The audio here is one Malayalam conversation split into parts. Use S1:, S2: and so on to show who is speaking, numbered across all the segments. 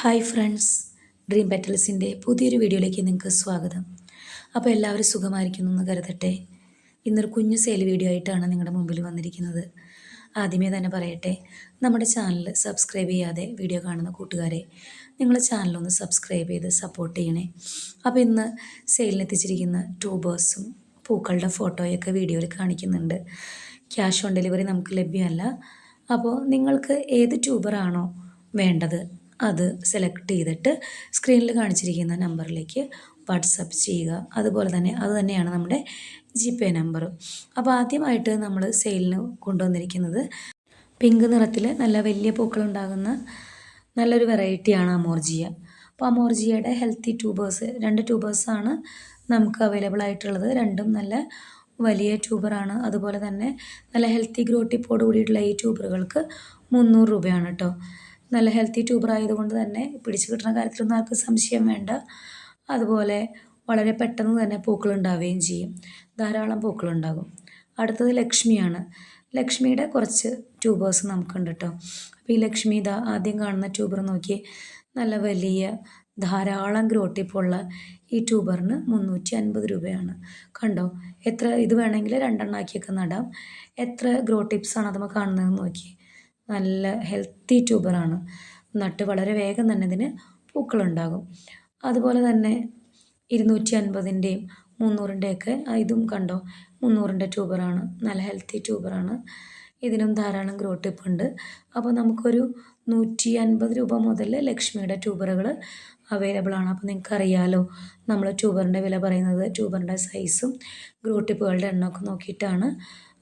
S1: ഹായ് ഫ്രണ്ട്സ്, ഡ്രീം പെറ്റൽസിൻ്റെ പുതിയൊരു വീഡിയോയിലേക്ക് നിങ്ങൾക്ക് സ്വാഗതം. അപ്പോൾ എല്ലാവരും സുഖമായിരിക്കുന്നു എന്ന് കരുതട്ടെ. ഇന്നൊരു കുഞ്ഞു സെയിൽ വീഡിയോ ആയിട്ടാണ് നിങ്ങളുടെ മുമ്പിൽ വന്നിരിക്കുന്നത്. ആദ്യമേ തന്നെ പറയട്ടെ, നമ്മുടെ ചാനൽ സബ്സ്ക്രൈബ് ചെയ്യാതെ വീഡിയോ കാണുന്ന കൂട്ടുകാരെ നിങ്ങൾ ചാനലൊന്ന് സബ്സ്ക്രൈബ് ചെയ്ത് സപ്പോർട്ട് ചെയ്യണേ. അപ്പോൾ ഇന്ന് സെയിലിനെത്തിച്ചിരിക്കുന്ന ട്യൂബേഴ്സും പൂക്കളുടെ ഫോട്ടോയൊക്കെ വീഡിയോയിൽ കാണിക്കുന്നുണ്ട്. ക്യാഷ് ഓൺ ഡെലിവറി നമുക്ക് ലഭ്യമല്ല. അപ്പോൾ നിങ്ങൾക്ക് ഏത് ട്യൂബറാണോ വേണ്ടത് അത് സെലക്ട് ചെയ്തിട്ട് സ്ക്രീനിൽ കാണിച്ചിരിക്കുന്ന നമ്പറിലേക്ക് വാട്സപ്പ് ചെയ്യുക. അതുപോലെ തന്നെ അത് തന്നെയാണ് നമ്മുടെ GPay നമ്പർ. അപ്പോൾ ആദ്യമായിട്ട് നമ്മൾ സെയിലിന് കൊണ്ടുവന്നിരിക്കുന്നത് പിങ്ക് നിറത്തിൽ നല്ല വലിയ പൂക്കളുണ്ടാകുന്ന നല്ലൊരു വെറൈറ്റിയാണ് അമോർജിയ. അപ്പോൾ അമോർജിയയുടെ ഹെൽത്തി ട്യൂബേഴ്സ് 2 ട്യൂബേഴ്സാണ് നമുക്ക് അവൈലബിൾ ആയിട്ടുള്ളത്. രണ്ടും നല്ല വലിയ ട്യൂബറാണ്. അതുപോലെ തന്നെ നല്ല ഹെൽത്തി ഗ്രോ ടിപ്പോട് കൂടിയിട്ടുള്ള ഈ ട്യൂബറുകൾക്ക് 300 രൂപയാണ് കേട്ടോ. നല്ല ഹെൽത്തി ട്യൂബർ ആയതുകൊണ്ട് തന്നെ പിടിച്ചു കിട്ടുന്ന കാര്യത്തിലൊന്നും ആർക്കും സംശയം വേണ്ട. അതുപോലെ വളരെ പെട്ടെന്ന് തന്നെ പൂക്കളുണ്ടാവുകയും ചെയ്യും. ധാരാളം പൂക്കളുണ്ടാകും. അടുത്തത് ലക്ഷ്മിയാണ്. ലക്ഷ്മിയുടെ കുറച്ച് ട്യൂബേഴ്സ് നമുക്കുണ്ട് കേട്ടോ. അപ്പോൾ ഈ ലക്ഷ്മി ഇതാ ആദ്യം കാണുന്ന ട്യൂബർ നോക്കി, നല്ല വലിയ ധാരാളം ഗ്രോ ടിപ്പുള്ള ഈ ട്യൂബറിന് 350 രൂപയാണ്. കണ്ടോ, എത്ര ഇത് വേണമെങ്കിൽ 2 എണ്ണാക്കിയൊക്കെ നടാം. എത്ര ഗ്രോ ടിപ്സാണ് അത് കാണുന്നതെന്ന് നോക്കി. നല്ല ഹെൽത്തി ട്യൂബറാണ്. നട്ട് വളരെ വേഗം തന്നെ ഇതിന് പൂക്കളുണ്ടാകും. അതുപോലെ തന്നെ 250ൻ്റെയും 300ൻ്റെയൊക്കെ ഇതും കണ്ടോ, 300ൻ്റെ ട്യൂബറാണ്. നല്ല ഹെൽത്തി ട്യൂബറാണ്. ഇതിനും ധാരാളം ഗ്രോ ടിപ്പ് ഉണ്ട്. അപ്പോൾ നമുക്കൊരു 150 രൂപ മുതൽ ലക്ഷ്മിയുടെ ട്യൂബറുകൾ അവൈലബിൾ ആണ്. അപ്പോൾ നിങ്ങൾക്കറിയാലോ, നമ്മൾ ട്യൂബറിൻ്റെ വില പറയുന്നത് ട്യൂബറിൻ്റെ സൈസും ഗ്രോ ടിപ്പുകളുടെ എണ്ണമൊക്കെ നോക്കിയിട്ടാണ്.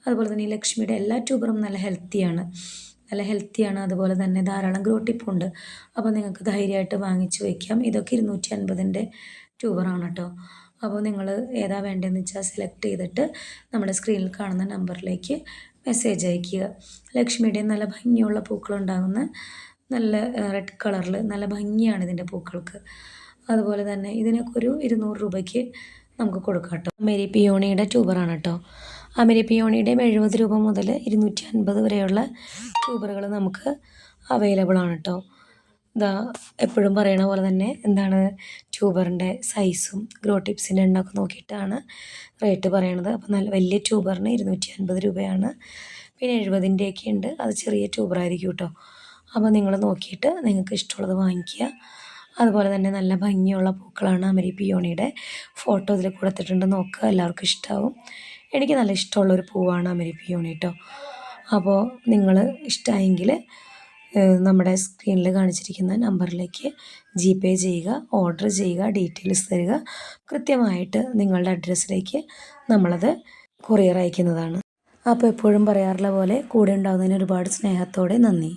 S1: അതുപോലെ തന്നെ ഈ ലക്ഷ്മിയുടെ എല്ലാ ട്യൂബറും നല്ല ഹെൽത്തിയാണ്. അതുപോലെ തന്നെ ധാരാളം ഗ്രോ ടിപ്പുണ്ട്. അപ്പോൾ നിങ്ങൾക്ക് ധൈര്യമായിട്ട് വാങ്ങിച്ച് വയ്ക്കാം. ഇതൊക്കെ 250ൻ്റെ ട്യൂബറാണ് കേട്ടോ. അപ്പോൾ നിങ്ങൾ ഏതാ വേണ്ടതെന്ന് വെച്ചാൽ സെലക്ട് ചെയ്തിട്ട് നമ്മുടെ സ്ക്രീനിൽ കാണുന്ന നമ്പറിലേക്ക് മെസ്സേജ് അയയ്ക്കുക. ലക്ഷ്മിയുടെ നല്ല ഭംഗിയുള്ള പൂക്കളുണ്ടാകുന്ന നല്ല റെഡ് കളറിൽ നല്ല ഭംഗിയാണ് ഇതിൻ്റെ പൂക്കൾക്ക്. അതുപോലെ തന്നെ ഇതിനൊക്കെ ഒരു 200 രൂപയ്ക്ക് നമുക്ക് കൊടുക്കാം കേട്ടോ. മേരി പിയോണിയുടെ ട്യൂബറാണ് കേട്ടോ. അമേരി പിയോണിയുടെയും 70 രൂപ മുതൽ 250 വരെയുള്ള ട്യൂബറുകൾ നമുക്ക് അവൈലബിൾ ആണ് കേട്ടോ. ഇതാ എപ്പോഴും പറയണ പോലെ തന്നെ ട്യൂബറിൻ്റെ സൈസും ഗ്രോ ടിപ്സിൻ്റെ എണ്ണമൊക്കെ നോക്കിയിട്ടാണ് റേറ്റ് പറയണത്. അപ്പോൾ നല്ല വലിയ ട്യൂബറിന് 250 രൂപയാണ്. പിന്നെ 70ൻ്റെയൊക്കെ ഉണ്ട്, അത് ചെറിയ ട്യൂബറായിരിക്കും കേട്ടോ. അപ്പോൾ നിങ്ങൾ നോക്കിയിട്ട് നിങ്ങൾക്ക് ഇഷ്ടമുള്ളത് വാങ്ങിക്കുക. അതുപോലെ തന്നെ നല്ല ഭംഗിയുള്ള പൂക്കളാണ്. അമേരി പിയോണിയുടെ ഫോട്ടോ ഇതിൽ കൊടുത്തിട്ടുണ്ട്, നോക്കുക, എല്ലാവർക്കും ഇഷ്ടമാവും. എനിക്ക് നല്ല ഇഷ്ടമുള്ളൊരു പൂവാണ് അമേരി പിയോണി കേട്ടോ. അപ്പോൾ നിങ്ങൾ ഇഷ്ടമായെങ്കിൽ നമ്മുടെ സ്ക്രീനിൽ കാണിച്ചിരിക്കുന്ന നമ്പറിലേക്ക് GPay ചെയ്യുക, ഓർഡർ ചെയ്യുക, ഡീറ്റെയിൽസ് തരിക. കൃത്യമായിട്ട് നിങ്ങളുടെ അഡ്രസ്സിലേക്ക് നമ്മളത് കൊറിയർ അയക്കുന്നതാണ്. അപ്പോൾ എപ്പോഴും പറയാറുള്ള പോലെ കൂടെ ഉണ്ടാകുന്നതിന് ഒരുപാട് സ്നേഹത്തോടെ നന്ദി.